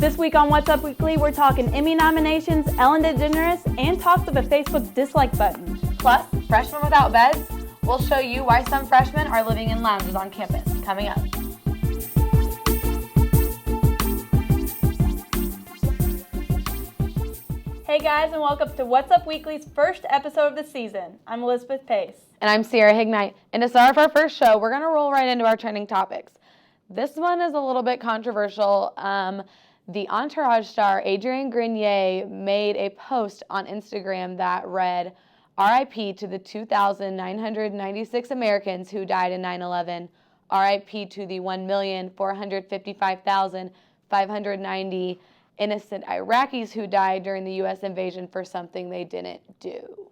This week on What's Up Weekly, we're talking Emmy nominations, Ellen DeGeneres, and talks of a Facebook dislike button. Plus, freshmen without beds. We'll show you why some freshmen are living in lounges on campus. Coming up. Hey guys, and welcome to What's Up Weekly's first episode of the season. I'm Elizabeth Pace. And I'm Sierra Hignite. And to start off our first show, we're going to roll right into our trending topics. This one is a little bit controversial. The Entourage star Adrienne Grenier made a post on Instagram that read, RIP to the 2,996 Americans who died in 9/11. RIP to the 1,455,590 innocent Iraqis who died during the U.S. invasion for something they didn't do.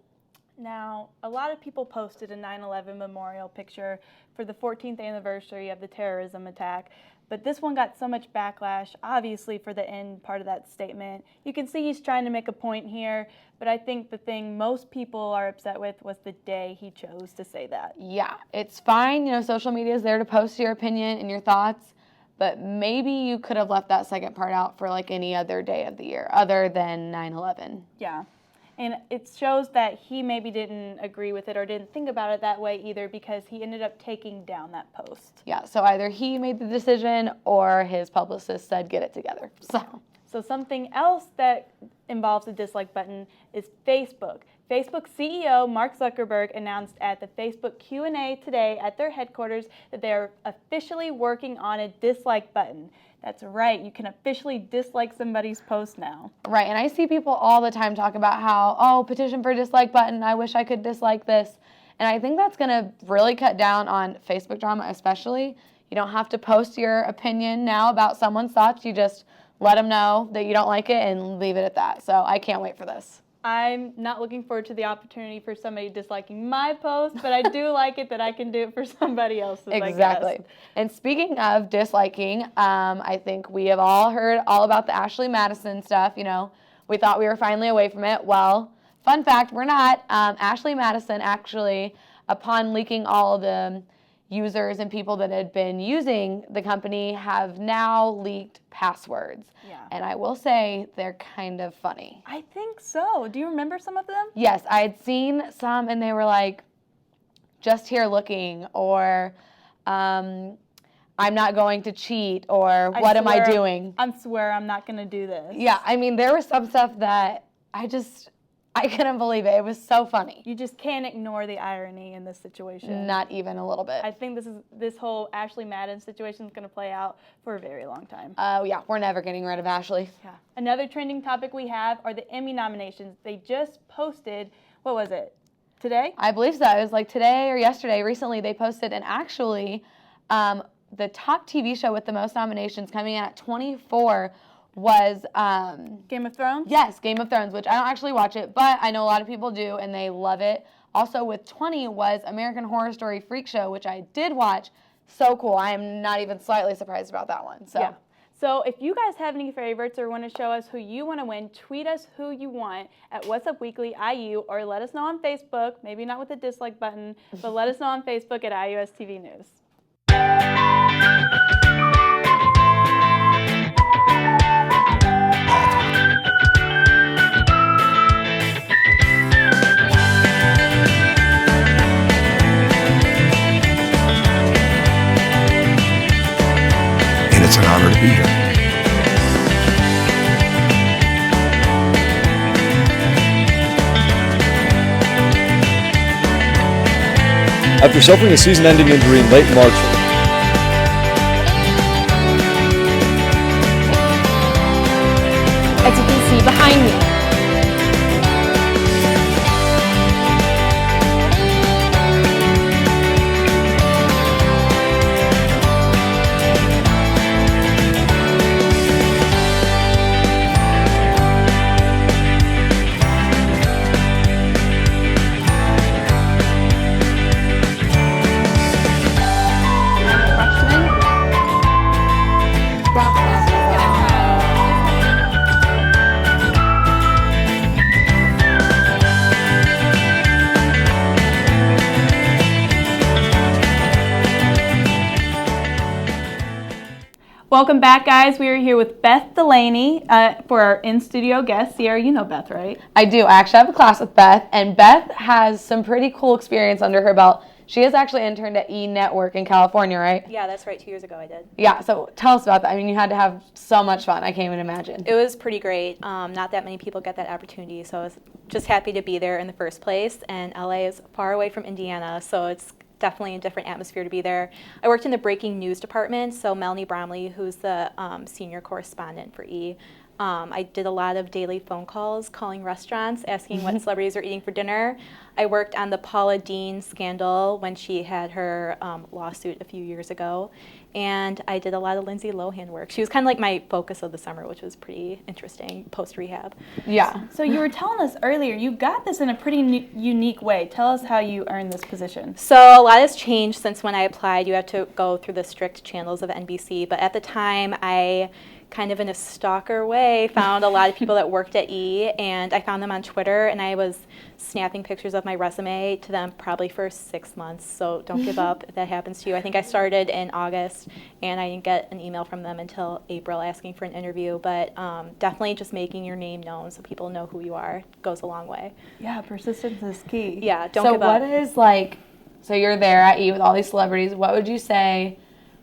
Now, a lot of people posted a 9/11 memorial picture for the 14th anniversary of the terrorism attack, but this one got so much backlash, obviously, for the end part of that statement. You can see he's trying to make a point here, but I think the thing most people are upset with was the day he chose to say that. Yeah, it's fine. You know, social media is there to post your opinion and your thoughts, but maybe you could have left that second part out for like any other day of the year other than 9/11. Yeah. And it shows that he maybe didn't agree with it or didn't think about it that way either, because he ended up taking down that post. Yeah, so either he made the decision or his publicist said, get it together. So something else that involves a dislike button is Facebook. Facebook CEO Mark Zuckerberg announced at the Facebook Q&A today at their headquarters that they are officially working on a dislike button. That's right, you can officially dislike somebody's post now. Right, and I see people all the time talk about how, petition for dislike button, I wish I could dislike this. And I think that's going to really cut down on Facebook drama especially. You don't have to post your opinion now about someone's thoughts. You just let them know that you don't like it and leave it at that. So I can't wait for this. I'm not looking forward to the opportunity for somebody disliking my post, but I do like it that I can do it for somebody else's. Exactly. I guess. And speaking of disliking, I think we have all heard all about the Ashley Madison stuff. You know, we thought we were finally away from it. Well, fun fact, we're not. Ashley Madison actually, upon leaking all the users and people that had been using the company, have now leaked passwords. Yeah. And I will say they're kind of funny. I think so. Do you remember some of them? Yes, I had seen some and they were like, just here looking, or I'm not going to cheat, or what am I doing? I swear I'm not going to do this. Yeah, I mean, there was some stuff that I couldn't believe it. It was so funny. You just can't ignore the irony in this situation. Not even a little bit. I think this whole Ashley Madden situation is going to play out for a very long time. Oh, yeah. We're never getting rid of Ashley. Yeah. Another trending topic we have are the Emmy nominations. They just posted, what was it, today? I believe so. It was like today or yesterday. Recently, they posted, and actually, the top TV show with the most nominations, coming in at 24, was Game of Thrones? Yes, Game of Thrones, which I don't actually watch it, but I know a lot of people do, and they love it. Also with 20 was American Horror Story Freak Show, which I did watch. So cool. I am not even slightly surprised about that one. So. Yeah. So if you guys have any favorites or want to show us who you want to win, tweet us who you want at What's Up Weekly IU, or let us know on Facebook, maybe not with the dislike button, but let us know on Facebook at IUSTV News. It's an honor to be here. After suffering a season-ending injury in late March, as you can see behind me, Welcome back, guys. We are here with Beth Delaney for our in-studio guest. Sierra, you know Beth, right? I do. I actually have a class with Beth, and Beth has some pretty cool experience under her belt. She has actually interned at E-Network in California, right? Yeah, that's right. 2 years ago I did. Yeah, so tell us about that. I mean, you had to have so much fun. I can't even imagine. It was pretty great. Not that many people get that opportunity, so I was just happy to be there in the first place. And LA is far away from Indiana, so it's definitely a different atmosphere to be there. I worked in the breaking news department, so Melanie Bromley, who's the senior correspondent for E, I did a lot of daily phone calls, calling restaurants, asking what celebrities are eating for dinner. I worked on the Paula Deen scandal when she had her lawsuit a few years ago. And I did a lot of Lindsay Lohan work. She was kind of like my focus of the summer, which was pretty interesting post-rehab. Yeah. So you were telling us earlier, you got this in a pretty unique way. Tell us how you earned this position. So a lot has changed since when I applied. You have to go through the strict channels of NBC. But at the time, I kind of in a stalker way found a lot of people that worked at E, and I found them on Twitter, and I was snapping pictures of my resume to them probably for 6 months. So don't give up if that happens to you. I think I started in August, and I didn't get an email from them until April asking for an interview. But definitely just making your name known so people know who you are goes a long way. Yeah, persistence is key. Yeah, don't So give up. what is like, so you're there at E with all these celebrities. What would you say,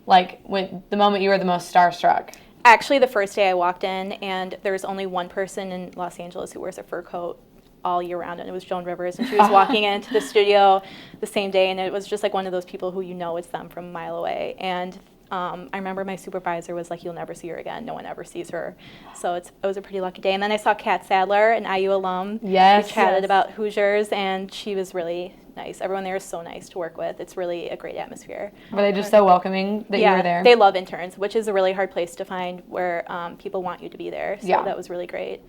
like, when the moment you were the most starstruck? Actually, the first day I walked in, and there was only one person in Los Angeles who wears a fur coat all year round, and it was Joan Rivers, and she was walking into the studio the same day, and it was just like one of those people who you know it's them from a mile away. And I remember my supervisor was like, "You'll never see her again. No one ever sees her." So it was a pretty lucky day. And then I saw Kat Sadler, an IU alum. Yes. We chatted Yes. about Hoosiers, and she was really nice. Everyone there is so nice to work with. It's really a great atmosphere. Were they just so welcoming that you were there? They love interns, which is a really hard place to find where people want you to be there. So Yeah. that was really great.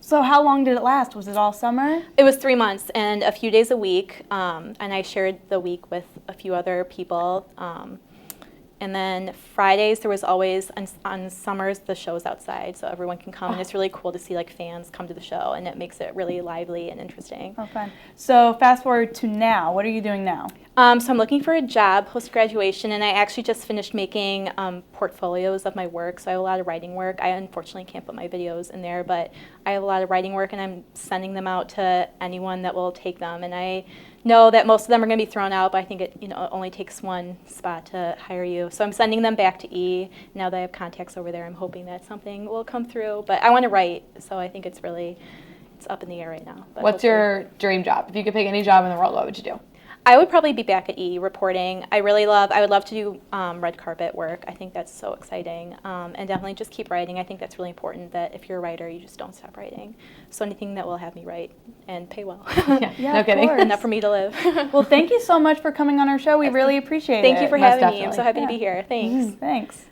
So how long did it last? Was it all summer? It was 3 months and a few days a week, and I shared the week with a few other people. And then Fridays, there was always, on summers, the show's outside, so everyone can come, and it's really cool to see like fans come to the show, and it makes it really lively and interesting. Oh, fun. So fast forward to now. What are you doing now? So I'm looking for a job post-graduation, and I actually just finished making portfolios of my work, so I have a lot of writing work. I unfortunately can't put my videos in there, but I have a lot of writing work, and I'm sending them out to anyone that will take them, and I know that most of them are going to be thrown out, but I think it only takes one spot to hire you. So I'm sending them back to E. Now that I have contacts over there, I'm hoping that something will come through, but I want to write, so I think it's up in the air right now. But What's hopefully. your dream job? If you could pick any job in the world, what would you do? I would probably be back at E reporting. I would love to do red carpet work. I think that's so exciting. And definitely just keep writing. I think that's really important that if you're a writer, you just don't stop writing. So anything that will have me write and pay well. Yeah, No of kidding. course. Enough for me to live. Well, thank you so much for coming on our show. We really appreciate it. Thank you for Most having me. I'm definitely. so happy to be Yeah. here. Thanks. Thanks.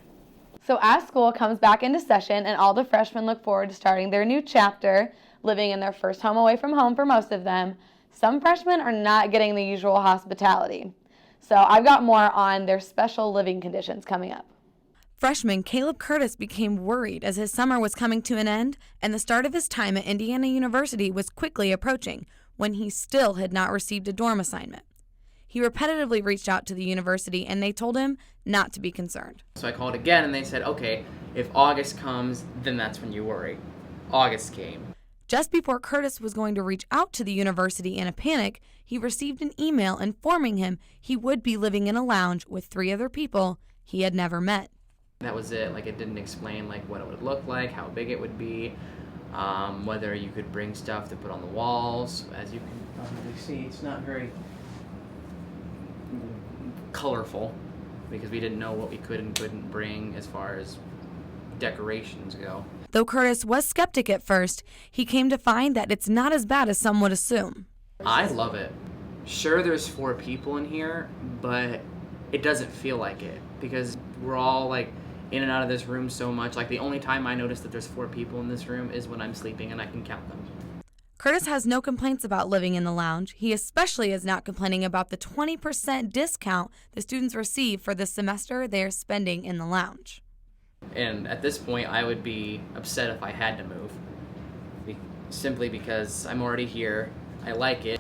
So as school comes back into session and all the freshmen look forward to starting their new chapter, living in their first home away from home for most of them, some freshmen are not getting the usual hospitality. So I've got more on their special living conditions coming up. Freshman Caleb Curtis became worried as his summer was coming to an end and the start of his time at Indiana University was quickly approaching when he still had not received a dorm assignment. He repetitively reached out to the university and they told him not to be concerned. So I called again and they said, okay, if August comes, then that's when you worry. August came. Just before Curtis was going to reach out to the university in a panic, he received an email informing him he would be living in a lounge with 3 other people he had never met. That was it. Like, it didn't explain like what it would look like, how big it would be, whether you could bring stuff to put on the walls. As you can probably see, it's not very colorful because we didn't know what we could and couldn't bring as far as decorations go. Though Curtis was skeptic at first, he came to find that it's not as bad as some would assume. I love it. Sure, there's 4 people in here, but it doesn't feel like it because we're all like in and out of this room so much. Like, the only time I notice that there's 4 people in this room is when I'm sleeping and I can count them. Curtis has no complaints about living in the lounge. He especially is not complaining about the 20% discount the students receive for the semester they are spending in the lounge. And at this point, I would be upset if I had to move. Simply because I'm already here, I like it.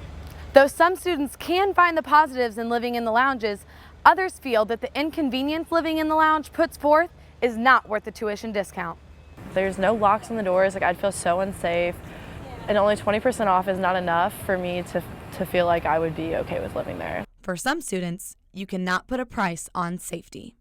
Though some students can find the positives in living in the lounges, others feel that the inconvenience living in the lounge puts forth is not worth the tuition discount. There's no locks on the doors. Like, I'd feel so unsafe. And only 20% off is not enough for me to feel like I would be okay with living there. For some students, you cannot put a price on safety.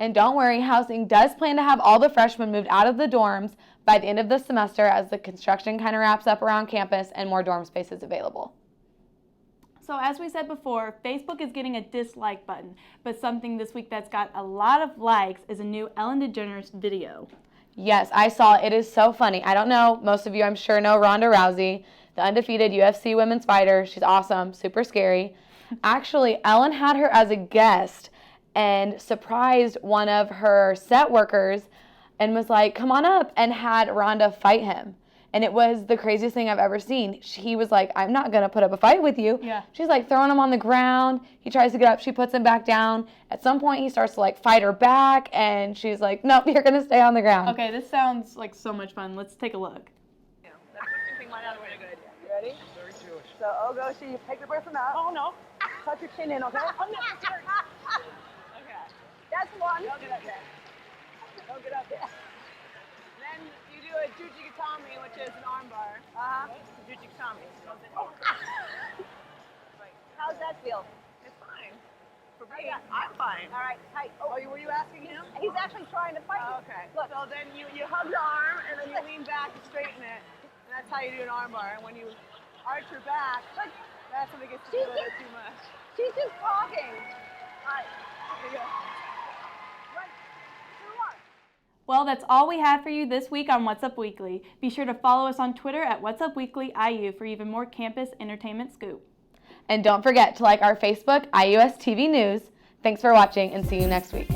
And don't worry, housing does plan to have all the freshmen moved out of the dorms by the end of the semester as the construction kind of wraps up around campus and more dorm space is available. So as we said before, Facebook is getting a dislike button, but something this week that's got a lot of likes is a new Ellen DeGeneres video. Yes, I saw it. It is so funny. I don't know, most of you I'm sure know Ronda Rousey, the undefeated UFC women's fighter. She's awesome, super scary. Actually, Ellen had her as a guest and surprised one of her set workers and was like, come on up, and had Ronda fight him. And it was the craziest thing I've ever seen. He was like, I'm not going to put up a fight with you. Yeah. She's like throwing him on the ground. He tries to get up. She puts him back down. At some point, he starts to like fight her back. And she's like, nope, you're going to stay on the ground. Okay, this sounds like so much fun. Let's take a look. You ready? So, go. So you take the breath from out. Oh, no. Touch your chin in, okay? I'm not scared. Okay. That's one. Don't get up there. Don't get up there. Then you do a jujikatami, which is an arm bar. Jujikatami. How's that feel? It's fine. For me, I'm fine. All right, tight. Oh, were you asking him? He's actually trying to fight you. Okay. Look. So then you hug the arm, and then you lean back to straighten it. And that's how you do an arm bar. And when you arch your back, that's when it gets to be a little bit too much. She's just talking. All right. Here you go. Right. 2, 1. Well, that's all we have for you this week on What's Up Weekly. Be sure to follow us on Twitter at What's Up Weekly IU for even more campus entertainment scoop. And don't forget to like our Facebook, IUS TV News. Thanks for watching and see you next week.